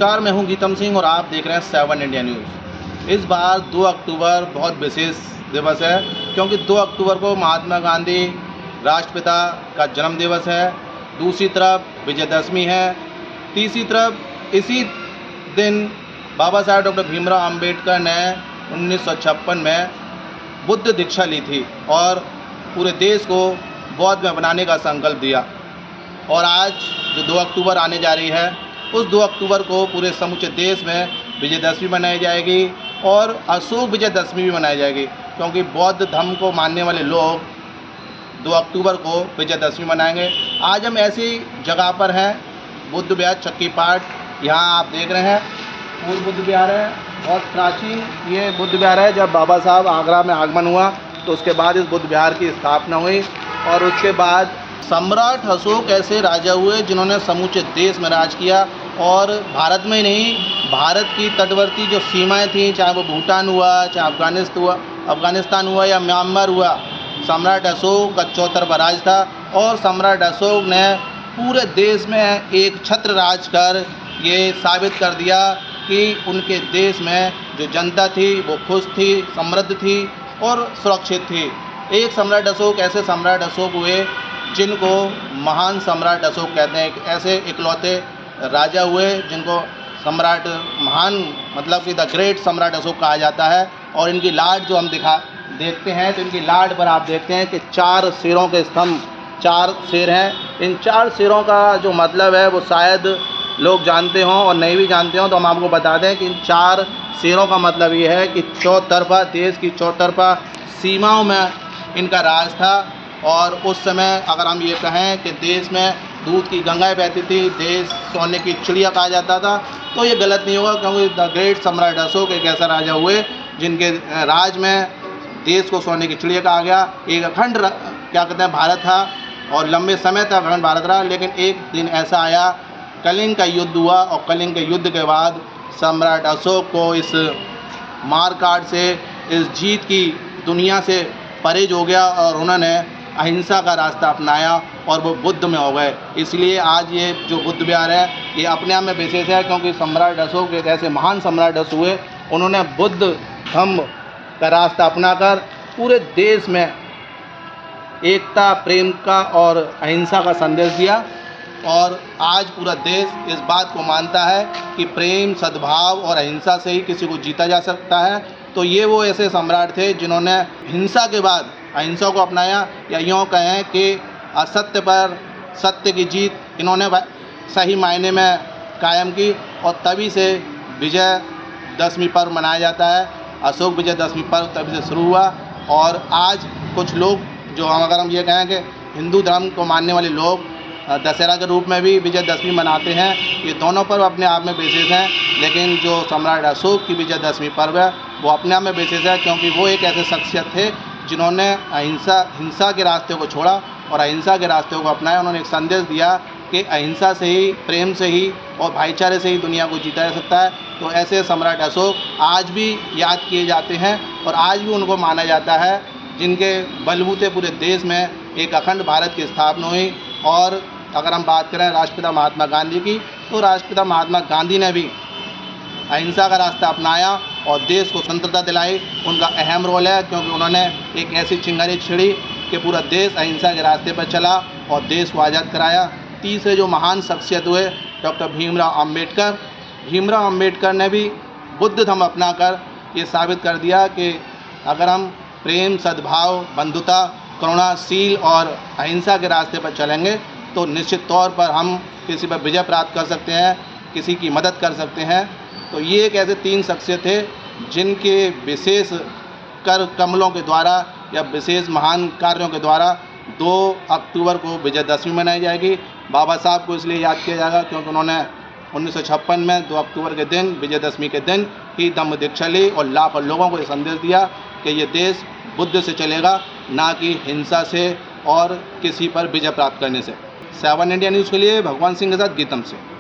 नमस्कार, मैं हूं गीतम सिंह और आप देख रहे हैं 7 इंडिया न्यूज़। इस बार 2 अक्टूबर बहुत विशेष दिवस है क्योंकि 2 अक्टूबर को महात्मा गांधी राष्ट्रपिता का जन्म दिवस है। दूसरी तरफ विजयदशमी है। तीसरी तरफ इसी दिन बाबा साहेब डॉक्टर भीमराव अम्बेडकर ने 1956 में बुद्ध दीक्षा ली थी और पूरे देश को बौद्ध में बनाने का संकल्प दिया। और आज जो 2 अक्टूबर आने जा रही है, उस 2 अक्टूबर को पूरे समूचे देश में विजयदशमी मनाई जाएगी और अशोक विजयदशमी भी मनाई जाएगी क्योंकि बौद्ध धर्म को मानने वाले लोग 2 अक्टूबर को विजयदशमी मनाएंगे। आज हम ऐसी जगह पर हैं, बुद्ध विहार चक्की पाठ। यहाँ आप देख रहे हैं पूर्व बुद्ध विहार है, बहुत प्राचीन ये बुद्ध विहार है। जब बाबा साहब आगरा में आगमन हुआ तो उसके बाद इस बुद्ध विहार की स्थापना हुई और उसके बाद सम्राट अशोक ऐसे राजा हुए जिन्होंने समूचे देश में राज किया और भारत में ही नहीं, भारत की तटवर्ती जो सीमाएं थीं, चाहे वो भूटान हुआ, चाहे अफगानिस्तान हुआ या म्यांमार हुआ, सम्राट अशोक का चौतरफा राज था और सम्राट अशोक ने पूरे देश में एक छत्र राज कर ये साबित कर दिया कि उनके देश में जो जनता थी वो खुश थी, समृद्ध थी और सुरक्षित थी। एक सम्राट अशोक ऐसे सम्राट अशोक हुए जिनको महान सम्राट अशोक कहते हैं। ऐसे इकलौते राजा हुए जिनको सम्राट महान मतलब कि द ग्रेट सम्राट अशोक कहा जाता है। और इनकी लाट जो हम देखते हैं तो इनकी लाट पर आप देखते हैं कि 4 शेरों के स्तंभ, 4 शेर हैं। इन 4 शेरों का जो मतलब है वो शायद लोग जानते हों और नहीं भी जानते हों, तो हम आपको बता दें कि इन 4 शेरों का मतलब ये है कि चौतरफा देश की चौतरफा सीमाओं में इनका राज था। और उस समय अगर हम ये कहें कि देश में दूध की गंगाएं बहती थी, देश सोने की चिड़िया कहा जाता था, तो ये गलत नहीं होगा क्योंकि द ग्रेट सम्राट अशोक एक ऐसा राजा हुए जिनके राज में देश को सोने की चिड़िया कहा गया। एक अखंड क्या कहते हैं भारत था और लंबे समय तक अखंड भारत रहा। लेकिन एक दिन ऐसा आया, कलिंग का युद्ध हुआ और कलिंग के युद्ध के बाद सम्राट अशोक को इस मार काट से, इस जीत की दुनिया से परहेज हो गया और उन्होंने अहिंसा का रास्ता अपनाया और वो बुद्ध में हो गए। इसलिए आज ये जो बुद्ध विहार है ये अपने आप में विशेष है क्योंकि सम्राट अशोक एक ऐसे महान सम्राट अशोक हुए, उन्होंने बुद्ध धर्म का रास्ता अपनाकर पूरे देश में एकता, प्रेम का और अहिंसा का संदेश दिया। और आज पूरा देश इस बात को मानता है कि प्रेम, सद्भाव और अहिंसा से ही किसी को जीता जा सकता है। तो ये वो ऐसे सम्राट थे जिन्होंने हिंसा के बाद अहिंसा को अपनाया, या यूँ कहें कि असत्य पर सत्य की जीत इन्होंने सही मायने में कायम की और तभी से विजयदशमी पर्व मनाया जाता है। अशोक विजयदशमी पर्व तभी से शुरू हुआ और आज कुछ लोग जो अगर हम ये कहें कि हिंदू धर्म को मानने वाले लोग दशहरा के रूप में भी विजयदशमी मनाते हैं। ये दोनों पर्व अपने आप में विशेष हैं, लेकिन जो सम्राट अशोक की विजयदशमी पर्व है वो अपने आप में विशेष है क्योंकि वो एक ऐसे शख्सियत थे जिन्होंने हिंसा के रास्ते को छोड़ा और अहिंसा के रास्ते को अपनाया। उन्होंने एक संदेश दिया कि अहिंसा से ही, प्रेम से ही और भाईचारे से ही दुनिया को जीता जा सकता है। तो ऐसे सम्राट अशोक आज भी याद किए जाते हैं और आज भी उनको माना जाता है जिनके बलबूते पूरे देश में एक अखंड भारत की स्थापना हुई। और अगर हम बात करें राष्ट्रपिता महात्मा गांधी की, तो राष्ट्रपिता महात्मा गांधी ने भी अहिंसा का रास्ता अपनाया और देश को स्वतंत्रता दिलाई। उनका अहम रोल है क्योंकि उन्होंने एक ऐसी चिंगारी छिड़ी कि पूरा देश अहिंसा के रास्ते पर चला और देश को आज़ाद कराया। तीसरे जो महान शख्सियत हुए डॉक्टर भीमराव अम्बेडकर। भीमराव अम्बेडकर ने भी बुद्ध धर्म अपनाकर ये साबित कर दिया कि अगर हम प्रेम, सद्भाव, बंधुता, करुणाशील और अहिंसा के रास्ते पर चलेंगे तो निश्चित तौर पर हम किसी पर विजय प्राप्त कर सकते हैं, किसी की मदद कर सकते हैं। तो ये एक ऐसे 3 शख्सियत थे जिनके विशेष कर कमलों के द्वारा या विशेष महान कार्यों के द्वारा 2 अक्टूबर को विजयदशमी मनाई जाएगी। बाबा साहब को इसलिए याद किया जाएगा क्योंकि उन्होंने 1956 में 2 अक्टूबर के दिन, विजयदशमी के दिन ही धम्म दीक्षा ली और लाखों लोगों को ये संदेश दिया कि ये देश बुद्ध से चलेगा, ना कि हिंसा से और किसी पर विजय प्राप्त करने से। 7 इंडिया न्यूज़ के लिए भगवान सिंह के साथ गीतम से।